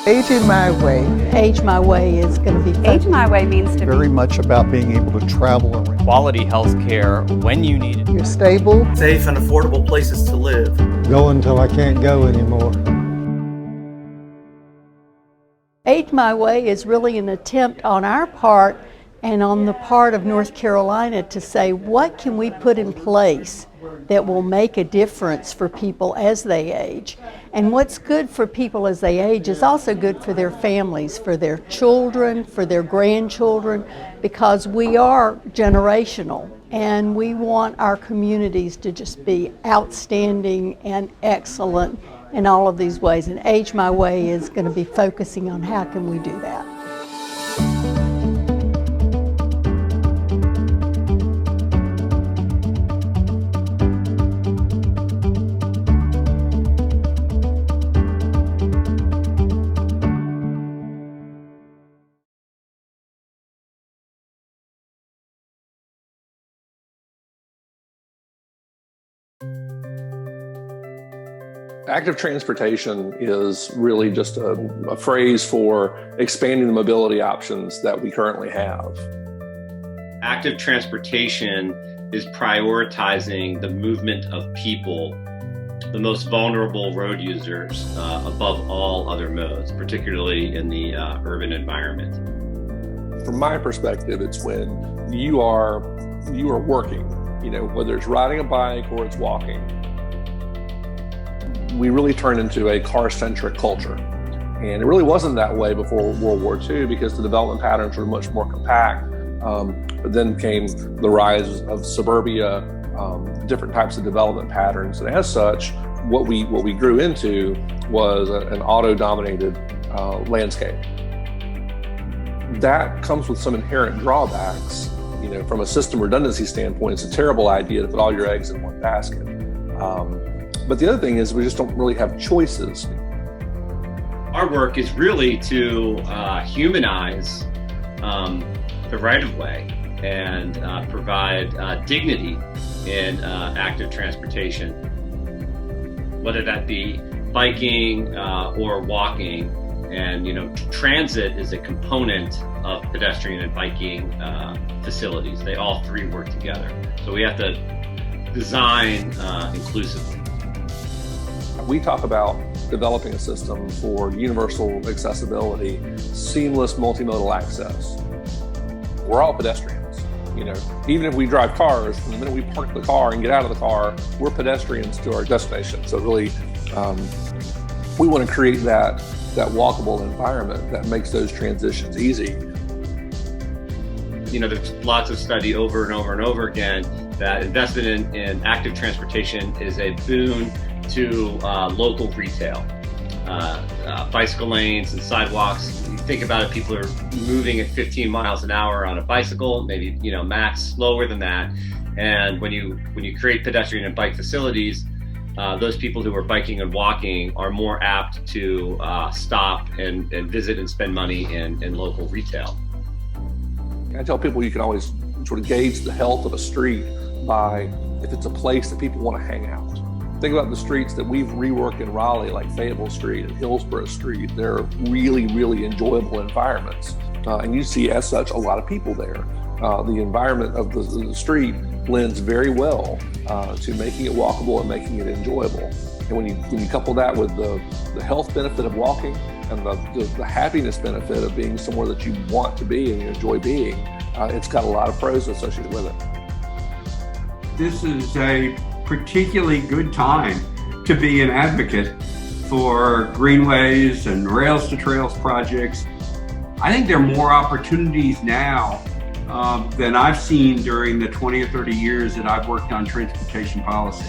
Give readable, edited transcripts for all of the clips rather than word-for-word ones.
Aging My Way. Age My Way is going to be Age My Way means to very much about being able to travel around. Quality health care when you need it. You're stable. Safe and affordable places to live. Go until I can't go anymore. Age My Way is really an attempt on our part and on the part of North Carolina to say, what can we put in place that will make a difference for people as they age? And what's good for people as they age is also good for their families, for their children, for their grandchildren, because we are generational and we want our communities to just be outstanding and excellent in all of these ways. And Age My Way is going to be focusing on how can we do that. Active transportation is really just a phrase for expanding the mobility options that we currently have. Active transportation is prioritizing the movement of people, the most vulnerable road users, above all other modes, particularly in the urban environment. From my perspective, it's when you are working, whether it's riding a bike or it's walking. We really turned into a car-centric culture. And it really wasn't that way before World War II because the development patterns were much more compact. But then came the rise of suburbia, different types of development patterns. And as such, what we grew into was an auto-dominated landscape. That comes with some inherent drawbacks. From a system redundancy standpoint, it's a terrible idea to put all your eggs in one basket. But the other thing is we just don't really have choices. Our work is really to humanize the right-of-way and provide dignity in active transportation, whether that be biking or walking. And transit is a component of pedestrian and biking facilities. They all three work together. So we have to design inclusively. We talk about developing a system for universal accessibility, seamless multimodal access. We're all pedestrians. Even if we drive cars, from the minute we park the car and get out of the car, we're pedestrians to our destination. So really, we want to create that walkable environment that makes those transitions easy. There's lots of study over and over and over again that investment in active transportation is a boon to local retail. Bicycle lanes and sidewalks, you think about it, people are moving at 15 miles an hour on a bicycle, maybe max slower than that. And when you create pedestrian and bike facilities, those people who are biking and walking are more apt to stop and visit and spend money in local retail. I tell people you can always sort of gauge the health of a street by if it's a place that people want to hang out. Think about the streets that we've reworked in Raleigh, like Fayetteville Street and Hillsborough Street. They're really, really enjoyable environments. And you see, as such, a lot of people there. The environment of the street blends very well to making it walkable and making it enjoyable. And when you couple that with the health benefit of walking and the happiness benefit of being somewhere that you want to be and you enjoy being, it's got a lot of pros associated with it. This is a particularly good time to be an advocate for greenways and rails to trails projects. I think there are more opportunities now than I've seen during the 20 or 30 years that I've worked on transportation policy.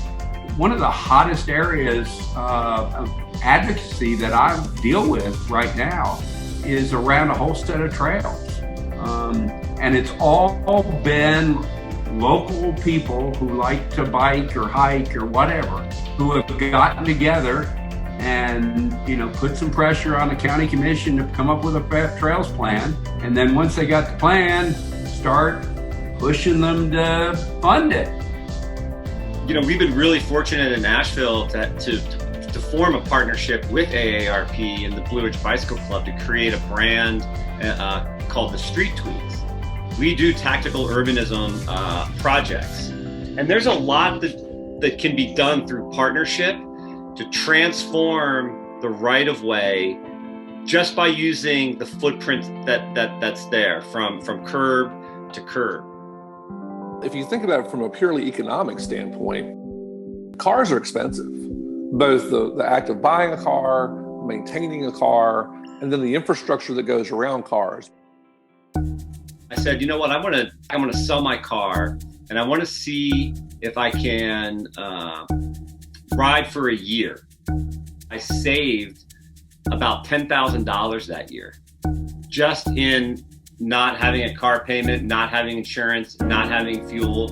One of the hottest areas of advocacy that I deal with right now is around a whole set of trails. And it's all been local people who like to bike or hike or whatever, who have gotten together and put some pressure on the county commission to come up with a trails plan. And then once they got the plan, start pushing them to fund it. We've been really fortunate in Nashville to to form a partnership with AARP and the Blue Ridge Bicycle Club to create a brand called the Street Tweaks. We do tactical urbanism projects, and there's a lot that can be done through partnership to transform the right-of-way just by using the footprint that's there from curb to curb. If you think about it from a purely economic standpoint, cars are expensive. Both the act of buying a car, maintaining a car, and then the infrastructure that goes around cars. I said, you know what, I'm gonna sell my car, and I want to see if I can ride for a year. I saved about $10,000 that year, just in not having a car payment, not having insurance, not having fuel.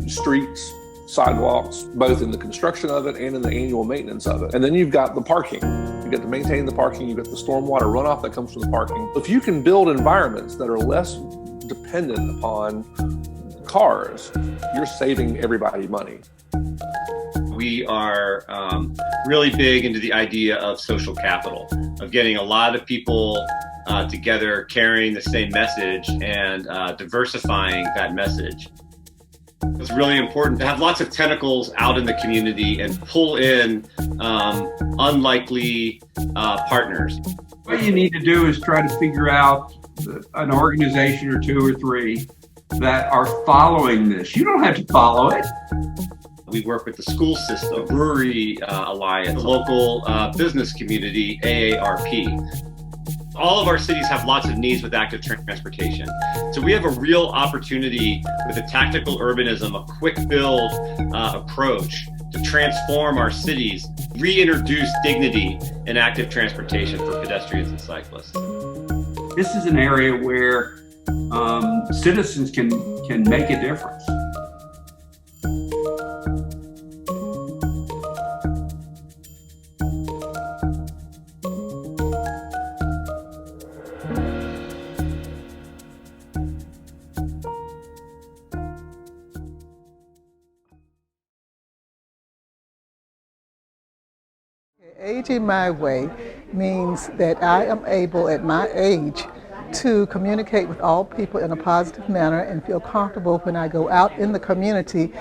Streets, sidewalks, both in the construction of it and in the annual maintenance of it. And then you've got the parking. You get to maintain the parking, you've got the stormwater runoff that comes from the parking. If you can build environments that are less dependent upon cars, you're saving everybody money. We are really big into the idea of social capital, of getting a lot of people together carrying the same message and diversifying that message. It's really important to have lots of tentacles out in the community and pull in unlikely partners. What you need to do is try to figure out an organization or two or three that are following this. You don't have to follow it. We work with the school system, Brewery Alliance, the local business community, AARP. All of our cities have lots of needs with active transportation. So we have a real opportunity with a tactical urbanism, a quick build approach to transform our cities, reintroduce dignity in active transportation for pedestrians and cyclists. This is an area where citizens can make a difference. Aging my way means that I am able at my age to communicate with all people in a positive manner and feel comfortable when I go out in the community,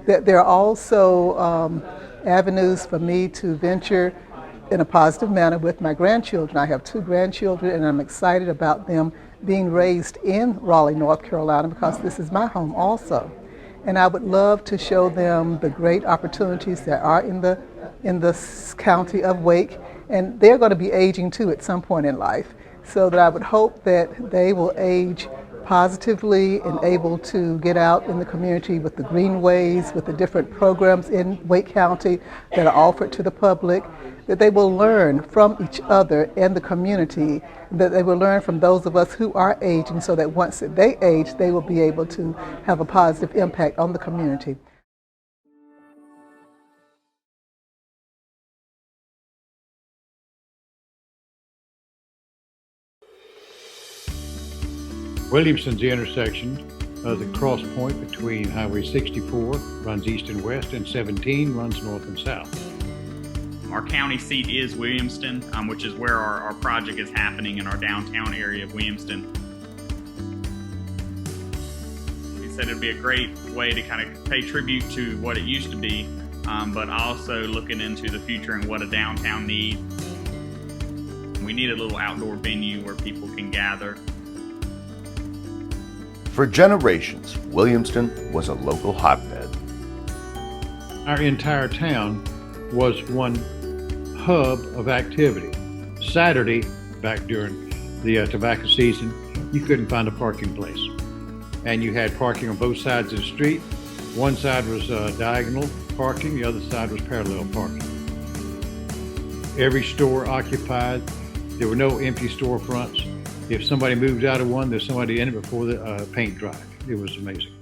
that there are also avenues for me to venture in a positive manner with my grandchildren. I have 2 grandchildren and I'm excited about them being raised in Raleigh, North Carolina, because this is my home also. And I would love to show them the great opportunities that are in the county of Wake, and they're going to be aging too at some point in life, so that I would hope that they will age positively and able to get out in the community with the greenways, with the different programs in Wake County that are offered to the public, that they will learn from each other and the community, that they will learn from those of us who are aging, so that once they age, they will be able to have a positive impact on the community. Williamston's the intersection of the cross point between Highway 64, runs east and west, and 17 runs north and south. Our county seat is Williamston, which is where our project is happening in our downtown area of Williamston. We said it'd be a great way to kind of pay tribute to what it used to be, but also looking into the future and what a downtown needs. We need a little outdoor venue where people can gather. For generations, Williamston was a local hotbed. Our entire town was one hub of activity. Saturday, back during the tobacco season, you couldn't find a parking place. And you had parking on both sides of the street. One side was diagonal parking, the other side was parallel parking. Every store occupied. There were no empty storefronts. If somebody moved out of one, there's somebody in it before the paint dried. It was amazing.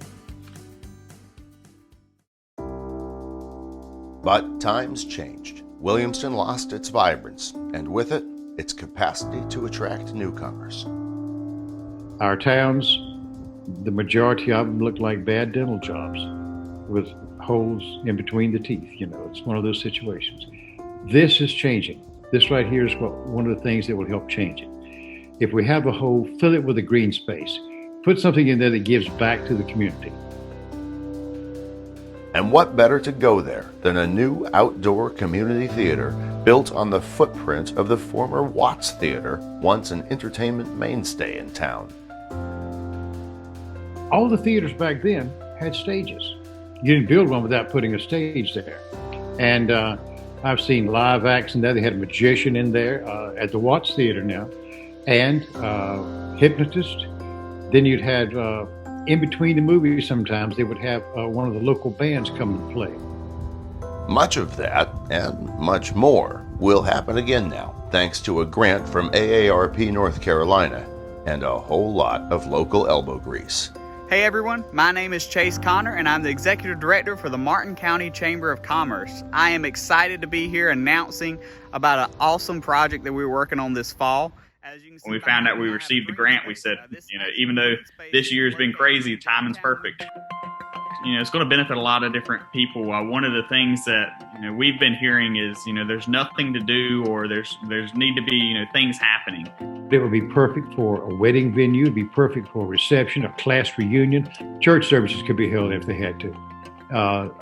But times changed. Williamston lost its vibrance, and with it, its capacity to attract newcomers. Our towns, the majority of them looked like bad dental jobs, with holes in between the teeth. You know, it's one of those situations. This is changing. This right here is one of the things that will help change it. If we have a hole, fill it with a green space. Put something in there that gives back to the community. And what better to go there than a new outdoor community theater built on the footprint of the former Watts Theater, once an entertainment mainstay in town. All the theaters back then had stages. You didn't build one without putting a stage there. And I've seen live acts in there. They had a magician in there at the Watts Theater now, and hypnotist. Then you'd have, in between the movies sometimes, they would have one of the local bands come and play. Much of that, and much more, will happen again now, thanks to a grant from AARP North Carolina, and a whole lot of local elbow grease. Hey everyone, my name is Chase Connor and I'm the Executive Director for the Martin County Chamber of Commerce. I am excited to be here announcing about an awesome project that we're working on this fall. When we found out we received the grant, we said, you know, even though this year has been crazy, the timing's perfect. You know, it's going to benefit a lot of different people. One of the things that, you know, we've been hearing is, you know, there's nothing to do, or there's need to be, you know, things happening. It would be perfect for a wedding venue. It'd be perfect for a reception, a class reunion. Church services could be held if they had to.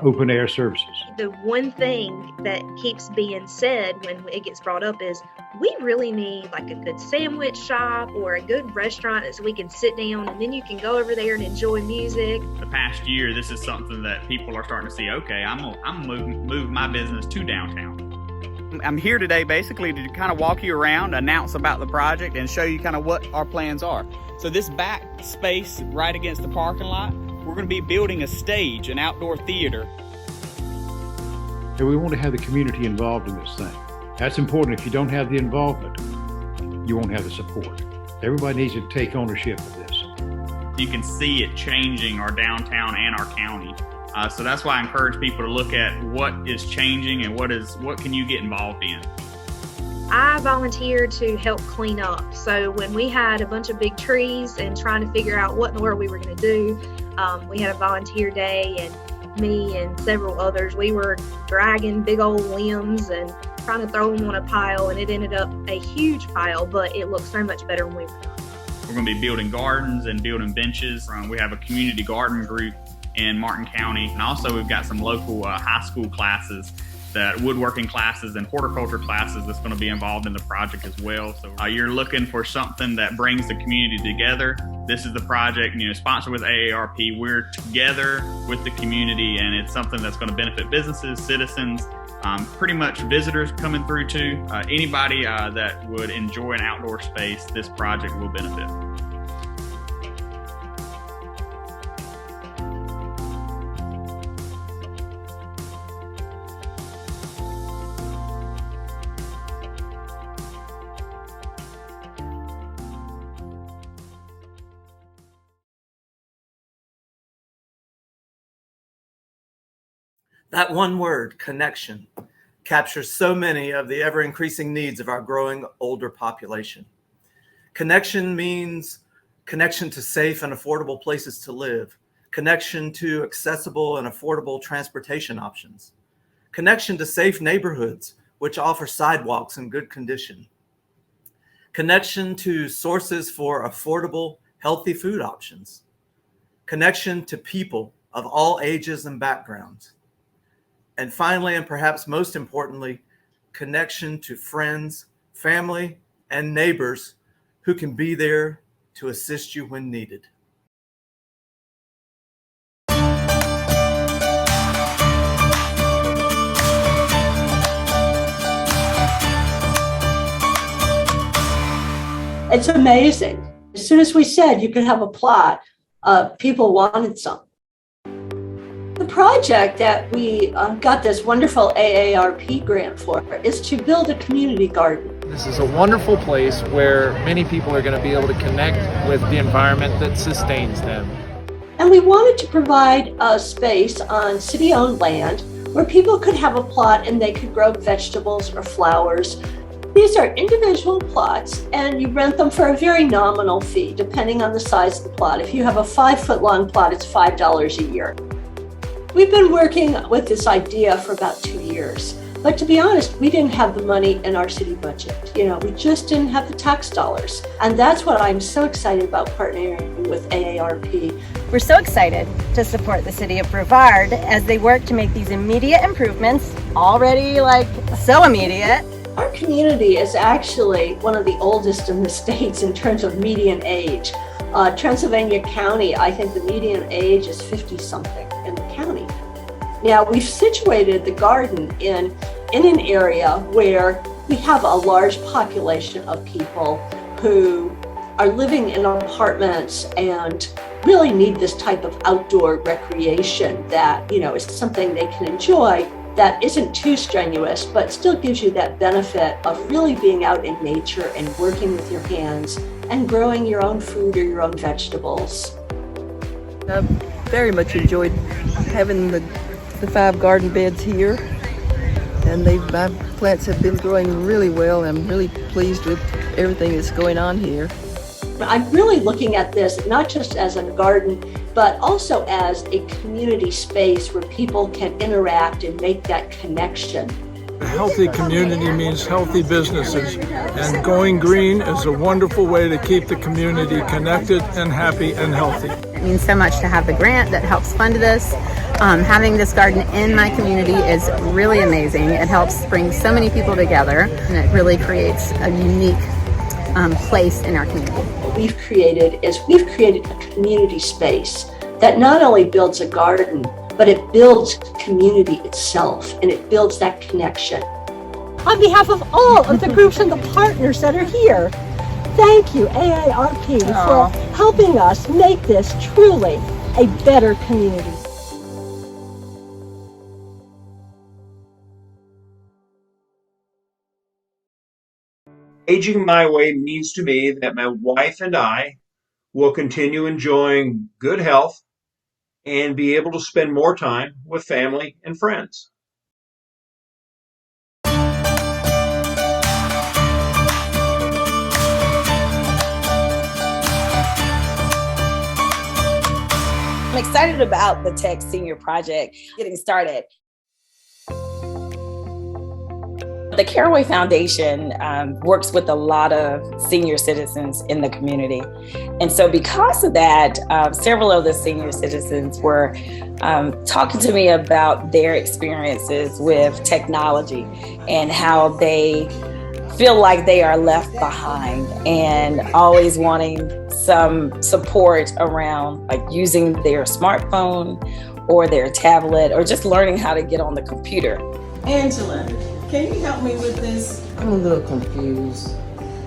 Open air services. The one thing that keeps being said when it gets brought up is we really need like a good sandwich shop or a good restaurant so we can sit down and then you can go over there and enjoy music. The past year, this is something that people are starting to see, okay, I'm gonna move my business to downtown. I'm here today basically to kind of walk you around, announce about the project, and show you kind of what our plans are. So this back space right against the parking lot, we're going to be building a stage, an outdoor theater. So we want to have the community involved in this thing. That's important. If you don't have the involvement, you won't have the support. Everybody needs to take ownership of this. You can see it changing our downtown and our county. So that's why I encourage people to look at what is changing and what can you get involved in. I volunteered to help clean up. So when we had a bunch of big trees and trying to figure out what in the world we were going to do, we had a volunteer day, and me and several others, we were dragging big old limbs and trying to throw them on a pile, and it ended up a huge pile, but it looked so much better when we were done. We're going to be building gardens and building benches. We have a community garden group in Martin County, and also we've got some local high school classes, that woodworking classes and horticulture classes that's going to be involved in the project as well. So you're looking for something that brings the community together. This is the project, you know, sponsored with AARP. We're together with the community, and it's something that's going to benefit businesses, citizens, pretty much visitors coming through too. Anybody that would enjoy an outdoor space, this project will benefit. That one word, connection, captures so many of the ever-increasing needs of our growing older population. Connection means connection to safe and affordable places to live, connection to accessible and affordable transportation options, connection to safe neighborhoods which offer sidewalks in good condition, connection to sources for affordable, healthy food options, connection to people of all ages and backgrounds, and finally, and perhaps most importantly, connection to friends, family, and neighbors who can be there to assist you when needed. It's amazing. As soon as we said you could have a plot, people wanted some. The project that we got this wonderful AARP grant for is to build a community garden. This is a wonderful place where many people are going to be able to connect with the environment that sustains them. And we wanted to provide a space on city-owned land where people could have a plot and they could grow vegetables or flowers. These are individual plots, and you rent them for a very nominal fee, depending on the size of the plot. If you have a 5-foot long plot, it's $5 a year. We've been working with this idea for about 2 years. But to be honest, we didn't have the money in our city budget. We just didn't have the tax dollars. And that's what I'm so excited about partnering with AARP. We're so excited to support the city of Brevard as they work to make these immediate improvements, already so immediate. Our community is actually one of the oldest in the states in terms of median age. Transylvania County, I think the median age is 50-something in the county. Now, we've situated the garden in an area where we have a large population of people who are living in apartments and really need this type of outdoor recreation that, is something they can enjoy that isn't too strenuous, but still gives you that benefit of really being out in nature and working with your hands and growing your own food or your own vegetables. I very much enjoyed having the 5 garden beds here, and my plants have been growing really well. I'm really pleased with everything that's going on here. I'm really looking at this not just as a garden, but also as a community space where people can interact and make that connection. A healthy community means healthy businesses, and going green is a wonderful way to keep the community connected and happy and healthy. It means so much to have the grant that helps fund this. Having this garden in my community is really amazing. It helps bring so many people together, and it really creates a unique place in our community. What we've created a community space that not only builds a garden, but it builds community itself, and it builds that connection. On behalf of all of the groups and the partners that are here, thank you, AARP, for helping us make this truly a better community. Aging my way means to me that my wife and I will continue enjoying good health and be able to spend more time with family and friends. I'm excited about the Tech Senior Project getting started. The Caraway Foundation works with a lot of senior citizens in the community. And so because of that, several of the senior citizens were talking to me about their experiences with technology and how they feel like they are left behind, and always wanting some support around using their smartphone or their tablet, or just learning how to get on the computer. Angela, can you help me with this? I'm a little confused.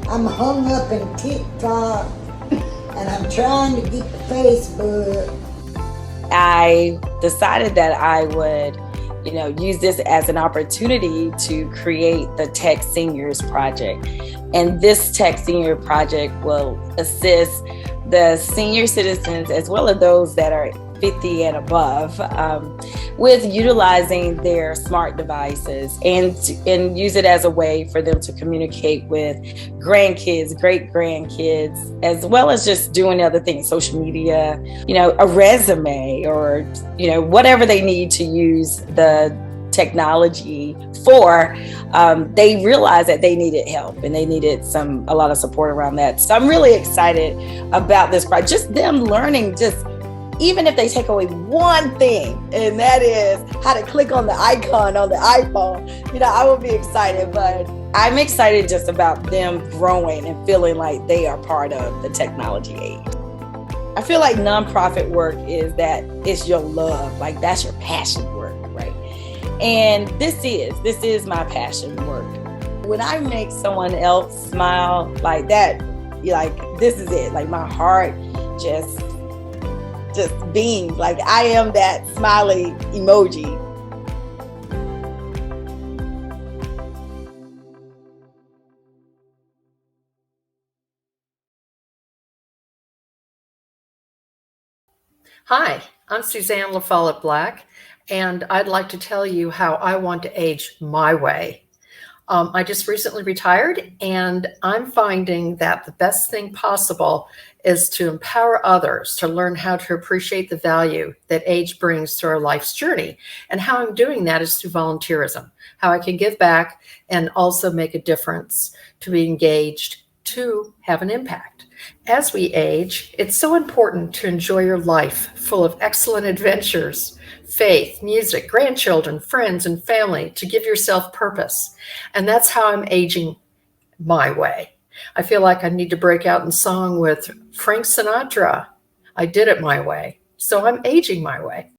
I'm hung up in TikTok and I'm trying to get to Facebook. I decided that I would, use this as an opportunity to create the Tech Seniors Project. And this Tech Senior Project will assist the senior citizens, as well as those that are 50 and above, with utilizing their smart devices and use it as a way for them to communicate with grandkids, great-grandkids, as well as just doing other things, social media, a resume, or, whatever they need to use the technology for. They realized that they needed help and they needed a lot of support around that. So I'm really excited about this project, just them learning, even if they take away one thing, and that is how to click on the icon on the iPhone, I will be excited. But I'm excited just about them growing and feeling like they are part of the technology age. I feel like nonprofit work is that it's your love, that's your passion work, right? And this is my passion work. When I make someone else smile like that, this is it. My heart just beams. I am that smiley emoji. Hi, I'm Suzanne LaFollette Black, and I'd like to tell you how I want to age my way. I just recently retired, and I'm finding that the best thing possible is to empower others to learn how to appreciate the value that age brings to our life's journey. And how I'm doing that is through volunteerism, how I can give back and also make a difference, to be engaged, to have an impact. As we age, it's so important to enjoy your life full of excellent adventures, faith, music, grandchildren, friends, and family, to give yourself purpose. And that's how I'm aging my way. I feel like I need to break out in song with Frank Sinatra. I did it my way. So I'm aging my way.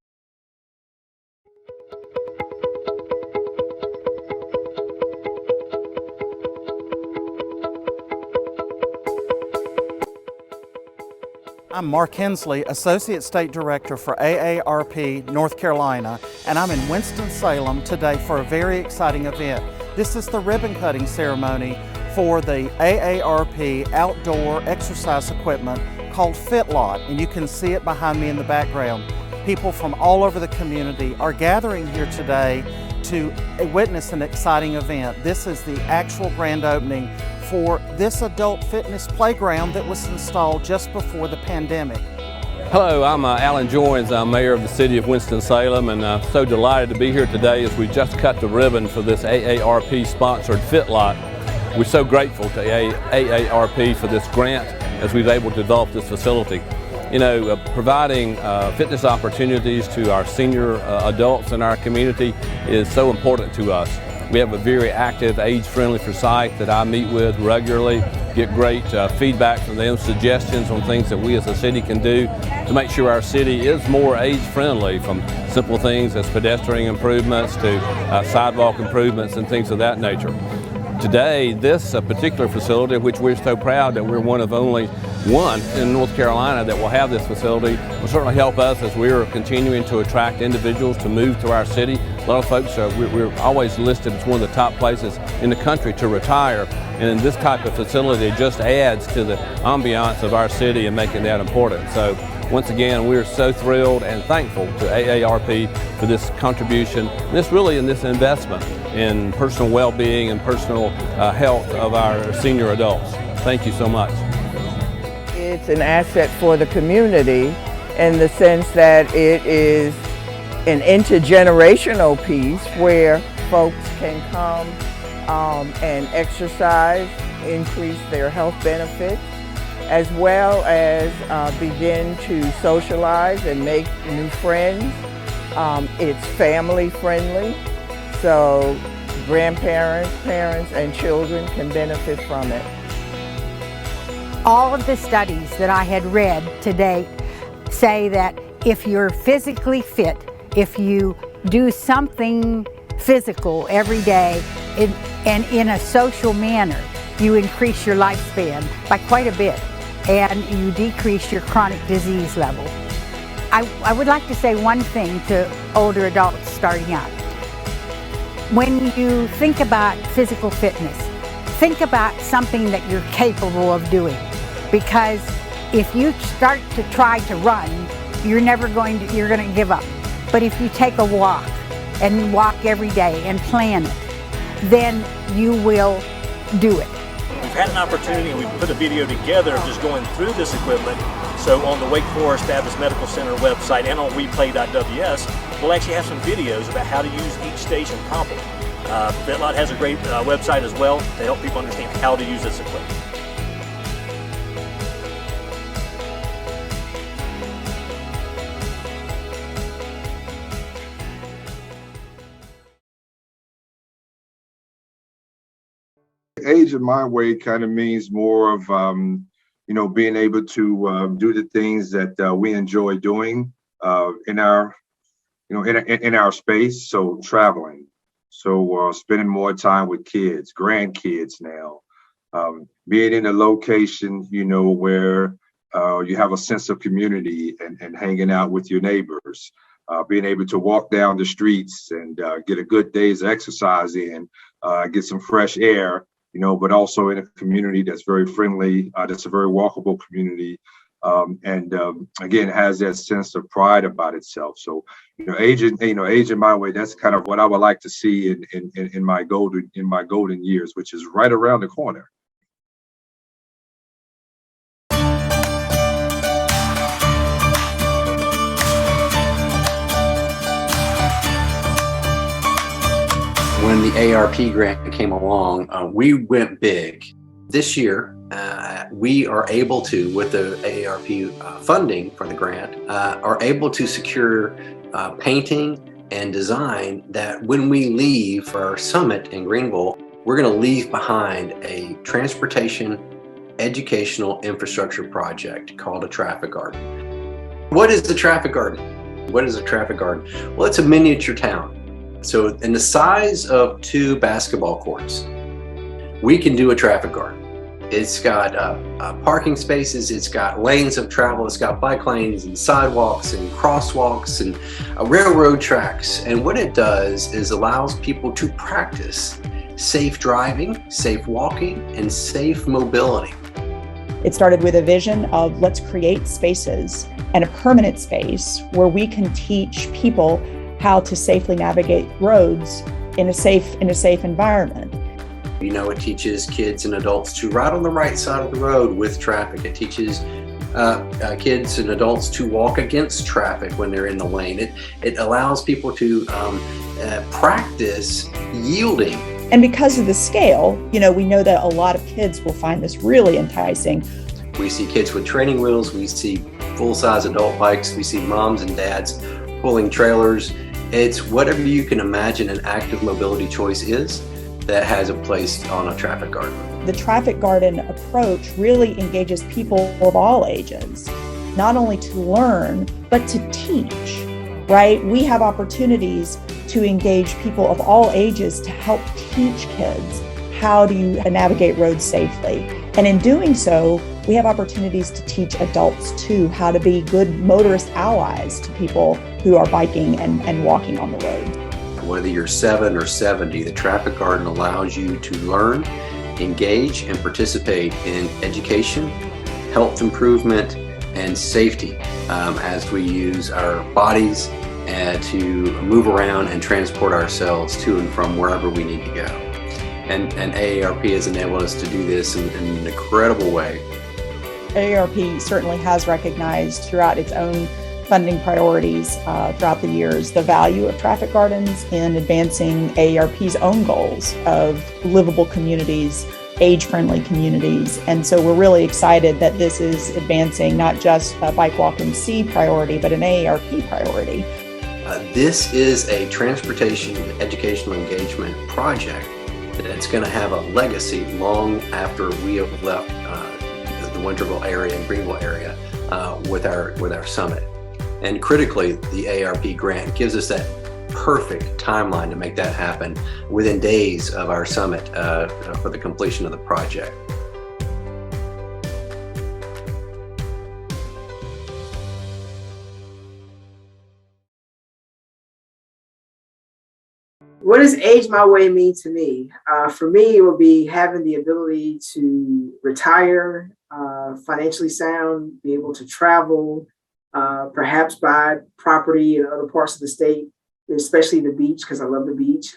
I'm Mark Hensley, Associate State Director for AARP North Carolina, and I'm in Winston-Salem today for a very exciting event. This is the ribbon cutting ceremony for the AARP outdoor exercise equipment called FitLot, and you can see it behind me in the background. People from all over the community are gathering here today to witness an exciting event. This is the actual grand opening for this adult fitness playground that was installed just before the pandemic. Hello, I'm Alan Joins. I'm Mayor of the City of Winston-Salem, and so delighted to be here today as we just cut the ribbon for this AARP-sponsored FitLot. We're so grateful to AARP for this grant as we've able to develop this facility. You know, providing fitness opportunities to our senior adults in our community is so important to us. We have a very active age-friendly site that I meet with regularly, get great feedback from them, suggestions on things that we as a city can do to make sure our city is more age-friendly, from simple things as pedestrian improvements to sidewalk improvements and things of that nature. Today, this particular facility, which we're so proud that we're one of only one in North Carolina that will have this facility, will certainly help us as we're continuing to attract individuals to move to our city. A lot of folks, we're always listed as one of the top places in the country to retire, and in this type of facility just adds to the ambiance of our city and making that important. So once again, we're so thrilled and thankful to AARP for this contribution, and this investment in personal well-being and personal health of our senior adults. Thank you so much. It's an asset for the community in the sense that it is an intergenerational piece where folks can come and exercise, increase their health benefits, as well as begin to socialize and make new friends. It's family friendly, so grandparents, parents, and children can benefit from it. All of the studies that I had read to date say that if you're physically fit, if you do something physical every day and in a social manner, you increase your lifespan by quite a bit and you decrease your chronic disease level. I would like to say one thing to older adults starting out. When you think about physical fitness, think about something that you're capable of doing, because if you start to try to run, you're going to give up. But if you take a walk and walk every day and plan it, then you will do it. We've had an opportunity and we put a video together of just going through this equipment. So on the Wake Forest Baptist Medical Center website and on replay.ws, we'll actually have some videos about how to use each station properly. FitLot has a great website as well to help people understand how to use this equipment. Aging my way kind of means more of being able to do the things that we enjoy doing in our in our space. So traveling, so spending more time with kids, grandkids now, being in a location where you have a sense of community and hanging out with your neighbors, being able to walk down the streets and get a good day's exercise in, get some fresh air. But also in a community that's very friendly, that's a very walkable community, and again has that sense of pride about itself. So aging my way, that's kind of what I would like to see in my golden years, which is right around the corner. When the ARP grant came along, we went big. This year, we are able to, with the AARP funding for the grant, are able to secure painting and design that when we leave for our summit in Greenville, we're going to leave behind a transportation educational infrastructure project called a traffic garden. What is the traffic garden? What is a traffic garden? Well, it's a miniature town. So in the size of 2 basketball courts, we can do a traffic garden. It's got parking spaces, it's got lanes of travel, it's got bike lanes and sidewalks and crosswalks and railroad tracks. And what it does is allows people to practice safe driving, safe walking, and safe mobility. It started with a vision of let's create spaces and a permanent space where we can teach people how to safely navigate roads in a safe environment. It teaches kids and adults to ride on the right side of the road with traffic. It teaches kids and adults to walk against traffic when they're in the lane. It allows people to practice yielding. And because of the scale, we know that a lot of kids will find this really enticing. We see kids with training wheels, we see full-size adult bikes, we see moms and dads pulling trailers. It's whatever you can imagine an active mobility choice is that has a place on a traffic garden. The traffic garden approach really engages people of all ages, not only to learn, but to teach, right? We have opportunities to engage people of all ages to help teach kids how to navigate roads safely. And in doing so, we have opportunities to teach adults too how to be good motorist allies to people who are biking and walking on the road. Whether you're 7 or 70, the traffic garden allows you to learn, engage, and participate in education, health improvement, and safety as we use our bodies to move around and transport ourselves to and from wherever we need to go. And AARP has enabled us to do this in an incredible way. AARP certainly has recognized throughout its own funding priorities throughout the years the value of traffic gardens in advancing AARP's own goals of livable communities, age-friendly communities. And so we're really excited that this is advancing not just a Bike Walk and See priority, but an AARP priority. This is a transportation educational engagement project that's going to have a legacy long after we have left the Winterville area and Greenville area with our summit. And critically, the AARP grant gives us that perfect timeline to make that happen within days of our summit for the completion of the project. What does age my way mean to me? For me, it would be having the ability to retire, financially sound, be able to travel, perhaps buy property in other parts of the state, especially the beach, because I love the beach.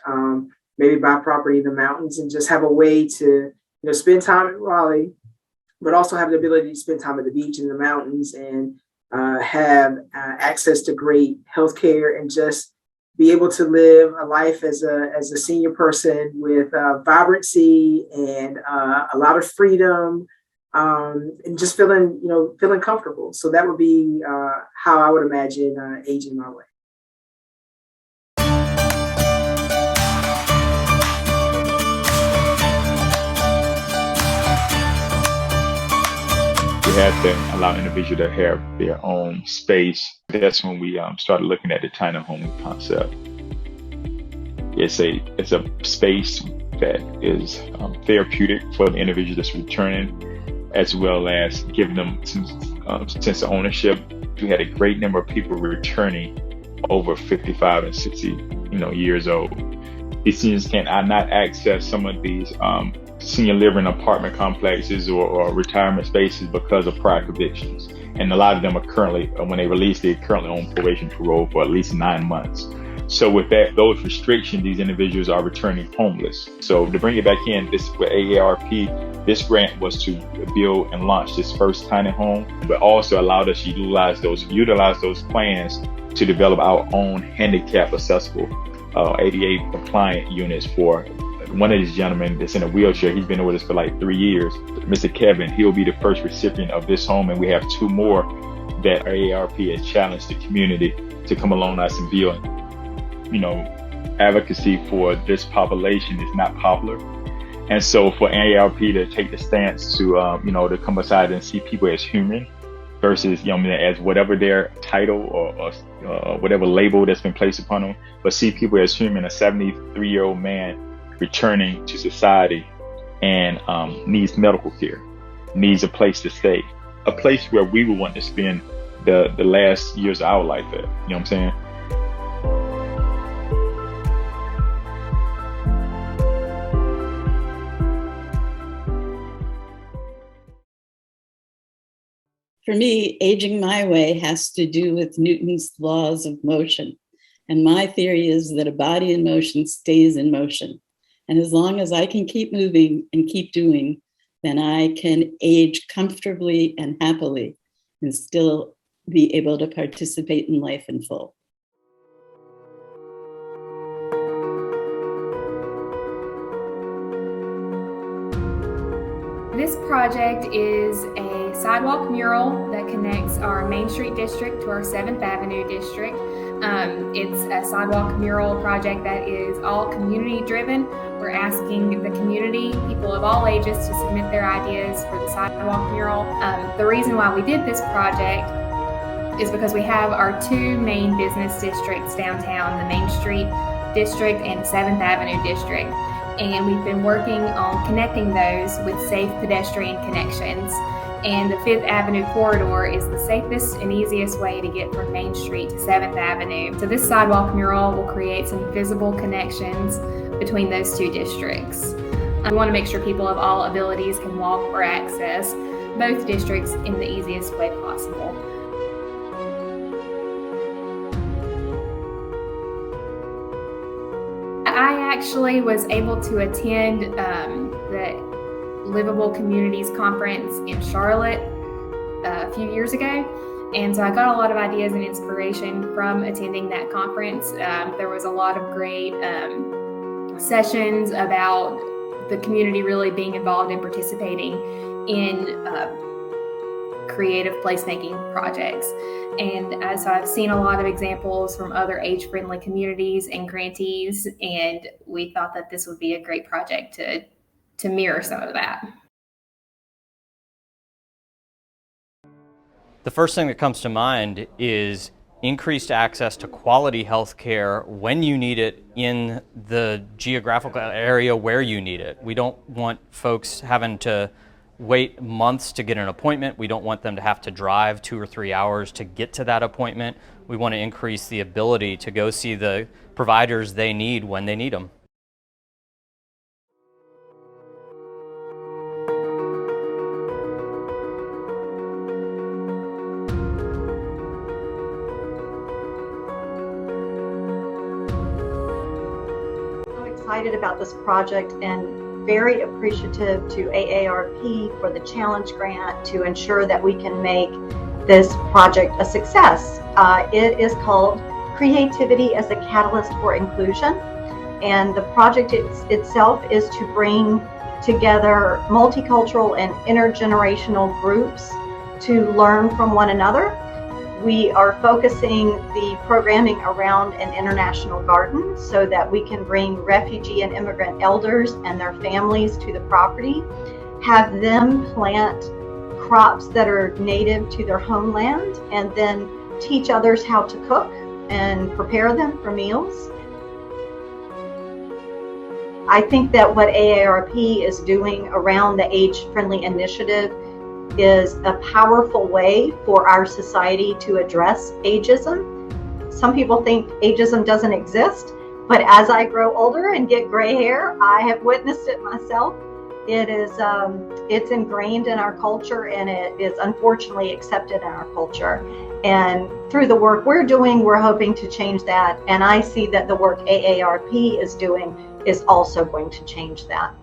Maybe buy property in the mountains and just have a way to spend time in Raleigh, but also have the ability to spend time at the beach and the mountains and have access to great healthcare and just be able to live a life as a senior person with vibrancy and a lot of freedom and just feeling comfortable. So that would be how I would imagine aging my way. We had to allow individuals to have their own space. That's when we started looking at the tiny home concept. It's a space that is therapeutic for the individual that's returning, as well as giving them some sense of ownership. We had a great number of people returning over 55 and 60 years old. these seniors not access some of these senior living apartment complexes or retirement spaces because of prior convictions. And a lot of them are currently, when they release, they're currently on probation parole for at least 9 months. So with those restrictions, these individuals are returning homeless. So to bring it back in, this with AARP, this grant was to build and launch this first tiny home, but also allowed us to utilize those plans to develop our own handicap accessible ADA compliant units for one of these gentlemen that's in a wheelchair. He's been with us for like 3 years. Mr. Kevin, he'll be the first recipient of this home, and we have 2 more that AARP has challenged the community to come alongside and build. Advocacy for this population is not popular. And so for AARP to take the stance to, to come aside and see people as human versus, as whatever their title or whatever label that's been placed upon them, but see people as human, a 73-year-old man returning to society and needs medical care, needs a place to stay, a place where we would want to spend the last years of our life at, you know what I'm saying? For me, aging my way has to do with Newton's laws of motion. And my theory is that a body in motion stays in motion. And as long as I can keep moving and keep doing, then I can age comfortably and happily and still be able to participate in life in full. This project is a sidewalk mural that connects our Main Street district to our 7th Avenue district. It's a sidewalk mural project that is all community driven. We're asking the community, people of all ages, to submit their ideas for the sidewalk mural. The reason why we did this project is because we have our 2 main business districts downtown, the Main Street district and 7th Avenue district. And we've been working on connecting those with safe pedestrian connections. And the 5th Avenue corridor is the safest and easiest way to get from Main Street to 7th Avenue. So this sidewalk mural will create some visible connections between those 2 districts. We want to make sure people of all abilities can walk or access both districts in the easiest way possible. I actually was able to attend the Livable Communities conference in Charlotte a few years ago. And so I got a lot of ideas and inspiration from attending that conference. There was a lot of great sessions about the community really being involved and participating in creative placemaking projects. And so I've seen a lot of examples from other age-friendly communities and grantees, and we thought that this would be a great project to mirror some of that. The first thing that comes to mind is increased access to quality health care when you need it in the geographical area where you need it. We don't want folks having to wait months to get an appointment. We don't want them to have to drive 2 or 3 hours to get to that appointment. We want to increase the ability to go see the providers they need when they need them. Excited about this project and very appreciative to AARP for the challenge grant to ensure that we can make this project a success. It is called Creativity as a Catalyst for Inclusion, and the project itself is to bring together multicultural and intergenerational groups to learn from one another. We are focusing the programming around an international garden so that we can bring refugee and immigrant elders and their families to the property, have them plant crops that are native to their homeland, and then teach others how to cook and prepare them for meals. I think that what AARP is doing around the age-friendly initiative is a powerful way for our society to address ageism. Some people think ageism doesn't exist. But as I grow older and get gray hair, I have witnessed it myself. It is, it's ingrained in our culture, and it is unfortunately accepted in our culture. And through the work we're doing, we're hoping to change that. And I see that the work AARP is doing is also going to change that.